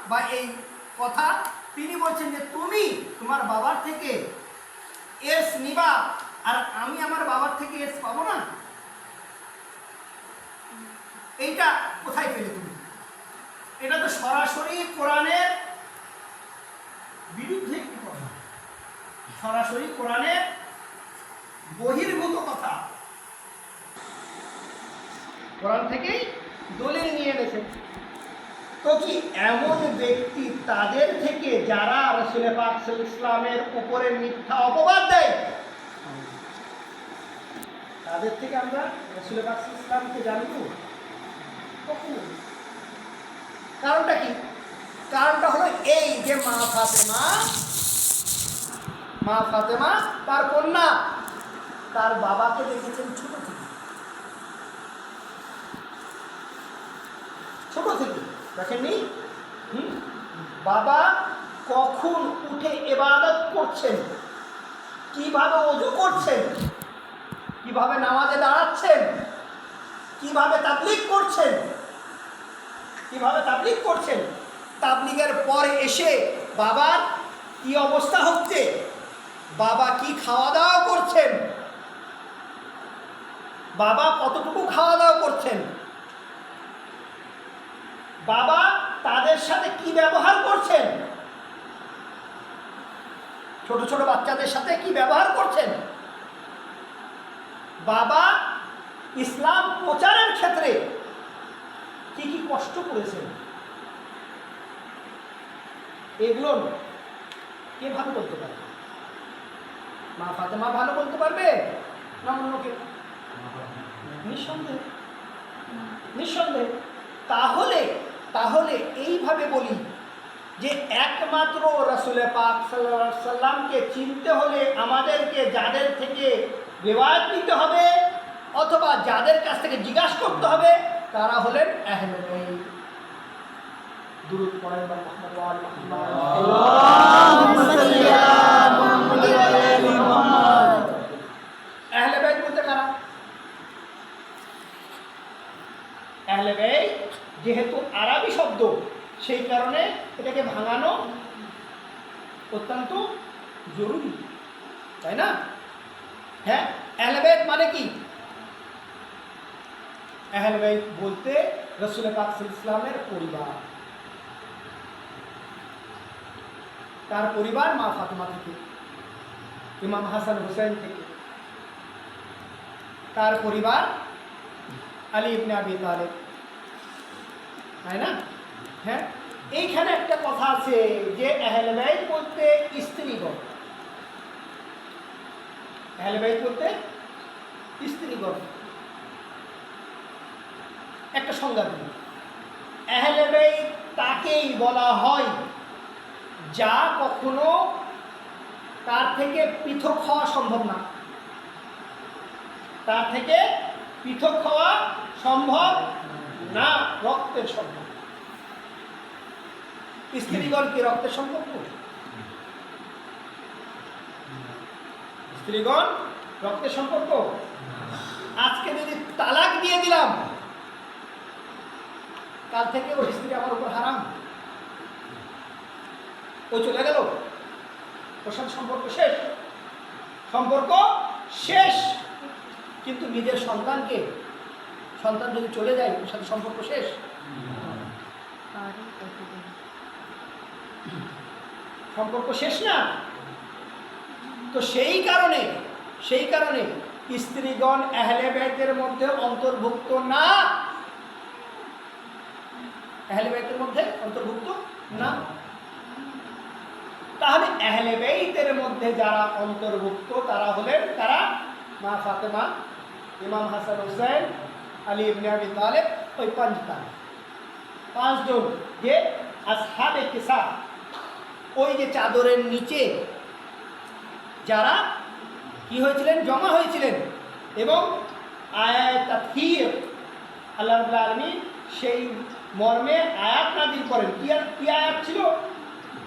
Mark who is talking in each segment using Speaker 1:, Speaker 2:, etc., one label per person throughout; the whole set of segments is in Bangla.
Speaker 1: বা এই কথা তিনি বলছেন যে তুমি তোমার বাবার থেকে এস নিবা আর আমি আমার বাবার থেকে এস পাবো না। এইটা কোথায় পেলে তুমি? এটা তো সরাসরি কোরআনের বিরুদ্ধে একটি কথা, সরাসরি কোরআনের বহির্ভূত কথা, কোরআন থেকেই দলিল নিয়ে এনেছে। তো কি এমন ব্যক্তি তাদের থেকে যারা রাসূল পাক সাল্লাল্লাহু আলাইহি ওয়াসাল্লামের উপরে মিথ্যা অপবাদ দেয়, তাদের থেকে আমরা রাসূল পাক সাল্লাল্লাহু আলাইহি ওয়াসাল্লামকে জানবো কখনো? কারণটা কি? কারণটা হলো এই যে মা ফাতেমা তার কন্যা তার বাবাকে দেখেছেন ছোট থেকে দেখেননি? বাবা কখন উঠে ইবাদত করছেন, কিভাবে ওযু করছেন, কিভাবে নামাজে দাঁড়াচ্ছেন, কিভাবে তাবলীগ করছেন, তাবলীগের পর এসে বাবার কি অবস্থা হচ্ছে, বাবা কি খাওয়া দাওয়া করছেন, বাবা কতটুকু খাওয়া দাওয়া করছেন, বাবা তাদের সাথে কি ব্যবহার করছেন, ছোট ছোট বাচ্চাদের সাথে কি ব্যবহার করছেন, বাবা ইসলাম প্রচারের ক্ষেত্রে কি কি কষ্ট করেছেন, এগুলো কে ভালো বলতে পারবে? মা ফাতেমা ভালো বলতে পারবে না অন্য কেউ? নিঃসন্দেহে। তাহলে এইভাবে বলি যে একমাত্র রাসূল পাক সাল্লাল্লাহু আলাইহি ওয়াসাল্লামকে চিনতে হলে আমাদেরকে যাদের থেকে রিওয়ায়াত নিতে হবে অথবা যাদের কাছ থেকে জিজ্ঞাসা করতে হবে তারা হলেন আহলে বাইত। দুরূদ পড়েন বা মুহাম্মদ ওয়া আলি মুহাম্মদ। আল্লাহুম্মা সাল্লি আলা মুহাম্মদ ওয়া আলি মুহাম্মদ। আহলে বাইত বলতে কারা? আহলে বাইত যেহেতু আরবি শব্দ সেই কারণে এটাকে ভাঙানো অত্যন্ত জরুরি, তাই না? হ্যাঁ, আহলে বাইত মানে কি? আহলে বাইত বলতে রাসূল পাক সাল্লাল্লাহু আলাইহি ওয়াসাল্লামের পরিবার, তার পরিবার মা ফাতেমা থেকে, ইমাম হাসান হুসাইন থেকে, তার পরিবার আলী ইবনে আবি তালেব, তাই না? হ্যাঁ, এইখানে একটা কথা আছে যে আহলে বাইত বলতে স্ত্রীগণ, আহলে বাইত বলতে স্ত্রীগণ। একটা সংজ্ঞা দিই, আহলে বাইত তাকেই বলা হয় যা কখনো তার থেকে পৃথক হওয়া সম্ভব না, তার থেকে পৃথক হওয়া সম্ভব না, রক্তের সম্পর্ক। স্ত্রীগণ কি রক্তের সম্পর্ক? স্ত্রীগণ রক্তের সম্পর্ক? আজকে যদি তালাক দিয়ে দিলাম, কাল থেকে ওই স্ত্রী আমার উপর হারাম, ওই চলে গেল, ওর সাথে সম্পর্ক শেষ। কিন্তু নিজের সন্তান যদি চলে যায় ওর সাথে সম্পর্ক শেষ? সম্পর্ক শেষ না। তো সেই কারণে স্ত্রীগণ আহলে বাইতের মধ্যে অন্তর্ভুক্ত না, আহলে বাইতের মধ্যে অন্তর্ভুক্ত না। তাহলে আহলে বাইতের মধ্যে যারা অন্তর্ভুক্ত তারা হলেন কারা? মা ফাতেমা, ইমাম হাসান হুসাইন, আলী ইবনে আবি তালেব, ওই পাঁচজন যে আসহাবে কিসা, ওই যে চাদরের নিচে যারা কি হয়েছিলেন, জমা হয়েছিলেন, এবং আয়াত তাতহীর আল্লাহ রাব্বুল আলামিন সেই মর্মে আয়াত নাযিল করেন। কি আয়াত ছিল?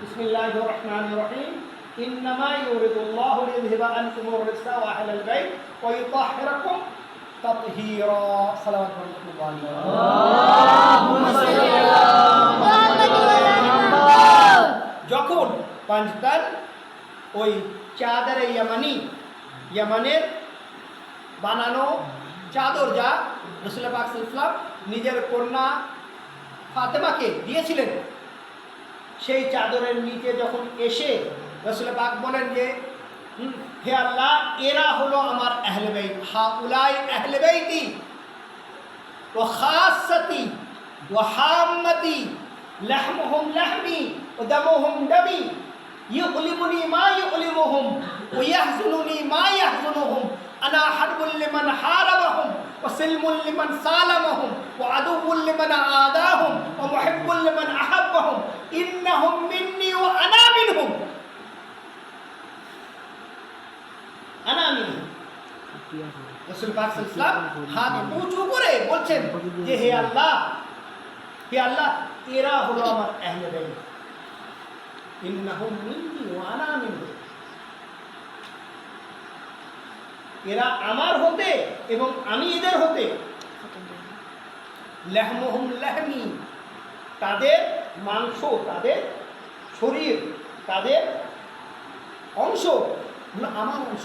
Speaker 1: বিসমিল্লাহির রহমানির রহিম, ইন্নামা ইউরিদুল্লাহু লিইযহিবা আনকুমুর রিজসা ওয়া আহলাল বাইত ওয়া ইউতাহহিরাকুম তাতহীরা। সাল্লাল্লাহু আলাইহি ওয়া সাল্লাম। আল্লাহুম্মা সাল্লি আলা মুহাম্মাদ ওয়া আলা পাঞ্জতান ওই চাদরে ইয়ামানের বানানো চাদর, যা রাসূলুল্লাহ পাক সাল্লাল্লাহু আলাইহি ওয়াসাল্লাম নিজের কন্যা ফাতেমাকে দিয়েছিলেন, সেই চাদরের নিচে যখন এসে রাসূলুল্লাহ পাক বলেন যে হে আল্লাহ, এরা হলো আমার আহলে বাইত, হাউলাই আহলে বাইতি ওয়া খাসাতি ওয়া হাম্মতি, লাহমুহুম লাহমি ওয়া দামুহুম দামি, ইউলিমুনি মা ইউলিমুহুম ওয়া ইয়াহজুনুনি মা ইয়াহজুনুহুম, আনা হারবুল লিমান হারাবাহুম ওয়া সিলমুল লিমান সালামাহুম ওয়া আদুউল লিমান আদাহুম ওয়া মুহিব্বুল লিমান আহাব্বাহুম, ইন্নাহুম মিন্নি ওয়া আনা মিনহুম। রাসূল পাক সাল্লাল্লাহু আলাইহি ওয়াসাল্লাম হাত উঁচু করে বলছেন যে হে আল্লাহ, এরা হলো আমার আহলে বাইত, ইন্নাহুম মিন্নি ওয়া আনা মিনহুম, এরা আমার হতে এবং আমি এদের হতে। লাহমুহুম লাহমি, তাদের মাংস, তাদের শরীর, তাদের অংশ হলো আমার অংশ।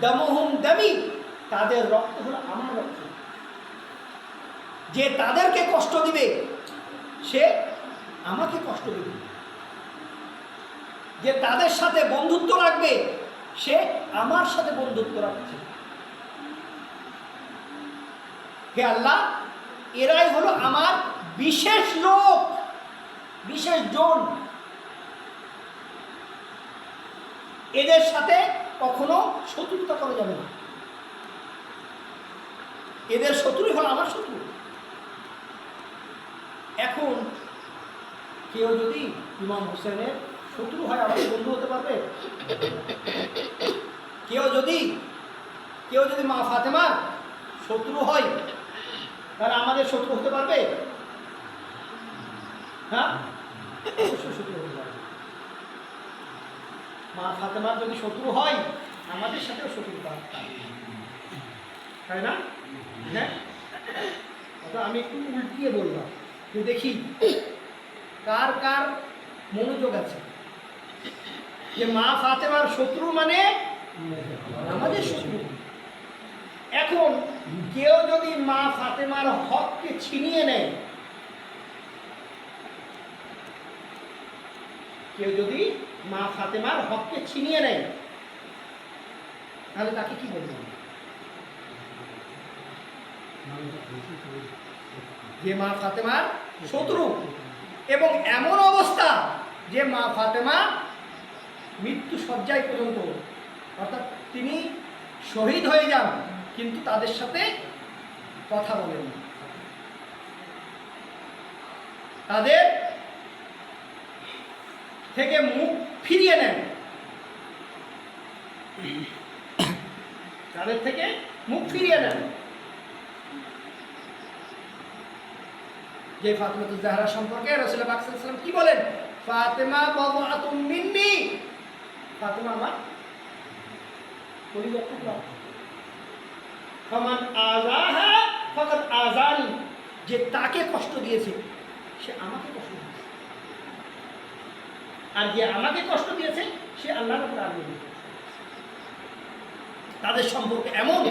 Speaker 1: দামুহুম দামি, তাদের রক্ত হলো আমার রক্ত। যে তাদেরকে কষ্ট দিবে সে আমাকে কষ্ট দিবে, যে তাদের সাথে বন্ধুত্ব রাখবে সে আমার সাথে বন্ধুত্ব রাখছে। হে আল্লাহ, এরাই হলো আমার বিশেষ লোক, বিশেষ জন, এদের সাথে কখনো শত্রুতা করা যাবে না, এদের শত্রুই হলো আমার শত্রু। এখন কেউ যদি ইমাম হোসেনের শত্রু হয়, আমাদের বন্ধু হতে পারবে? কেউ যদি মা ফাতেমার শত্রু হয়, তাহলে আমাদের শত্রু হতে পারবে? হ্যাঁ, অবশ্যই শত্রু হতে পারবে। মা ফাতেমার যদি শত্রু হয়, আমাদের সাথেও শত্রুতা, তাই না? হ্যাঁ, আমি একটু উল্টিয়ে বললাম যে দেখি কার কার মনোযোগ আছে। যে মা ফাতেমার শত্রু মানে আমাদের শত্রু। এখন কেউ যদি মা ফাতেমার হককে ছিনিয়ে নেয়, কেউ যদি মা ফাতেমার হককে ছিনিয়ে নেয়, তাহলে তাকে কি বলবো? যে মা ফাতেমার শত্রু, এবং এমন অবস্থা যে মা ফাতেমা মৃত্যু শয্যায় পর্যন্ত, অর্থাৎ তিনি শহীদ হয়ে যান, কিন্তু তাদের সাথে কথা বলেন না, তাদের থেকে মুখ ফিরিয়ে নেন, তাদের থেকে মুখ ফিরিয়ে নেন। যে ফাতেমাতুজ জাহরা সম্পর্কে রাসূলুল্লাহ পাক সাল্লাল্লাহু আলাইহি ওয়াসাল্লাম কি বলেন? ফাতেমা বাদআতুম মিন্নি, ফাতেমা আমার পরিবার টুকরা। ফামান আযাহা ফাকাদ আযানি, যে তাকে কষ্ট দিয়েছে সে আমাকে কষ্ট দিয়েছে, আর যে আমাকে কষ্ট দিয়েছে সে আল্লাহর উপর রাজি। তাদের সম্পর্কে এমন।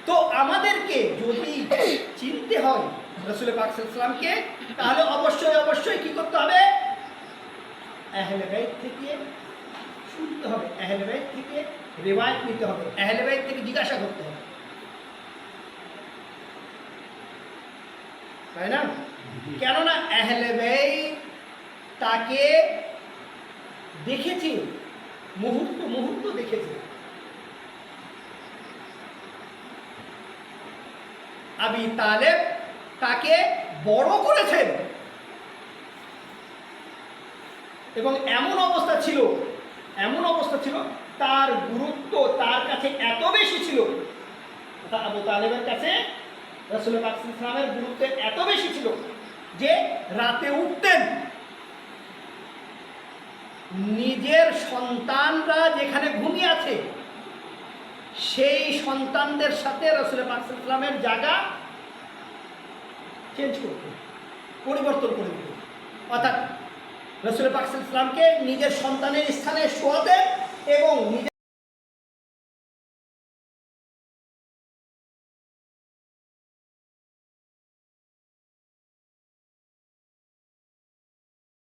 Speaker 1: তো আমাদেরকে যদি চিনতে হয় রাসূল পাক সাল্লাল্লাহু আলাইহি ওয়াসাল্লামকে, তাহলে অবশ্যই কি করতে হবে? আহলে বাইত থেকে শুনতে হবে, আহলে বাইত থেকে রিওয়ায়াত নিতে হবে, আহলে বাইত থেকে জিজ্ঞাসা করতে হবে, তাই না? কেননা আহলে বাইত তাকে দেখেছে, মুহূর্ত দেখেছে। আবি তালেব তাকে বড় করেছেন, এবং এমন অবস্থা ছিল তার গুরুত্ব তার কাছে এত বেশি ছিল, আবু তালেবের কাছে রাসূল পাক সাল্লাল্লাহু আলাইহি ওয়াসাল্লামের গুরুত্ব এত বেশি ছিল যে রাতে উঠতেন, নিজের সন্তানরা যেখানে ঘুমিয়ে আছে সেই সন্তানদের সাথে রাসূল পাক সাল্লাল্লাহু আলাইহি ওয়াসাল্লামের জায়গা চেঞ্জ করতেন, পরিবর্তন করে দিতেন। অর্থাৎ রসুল পাক সাল্লাল্লাহু আলাইহি ওয়াসাল্লামকে নিজের সন্তানের স্থানে শোয়াতেন এবং নিজের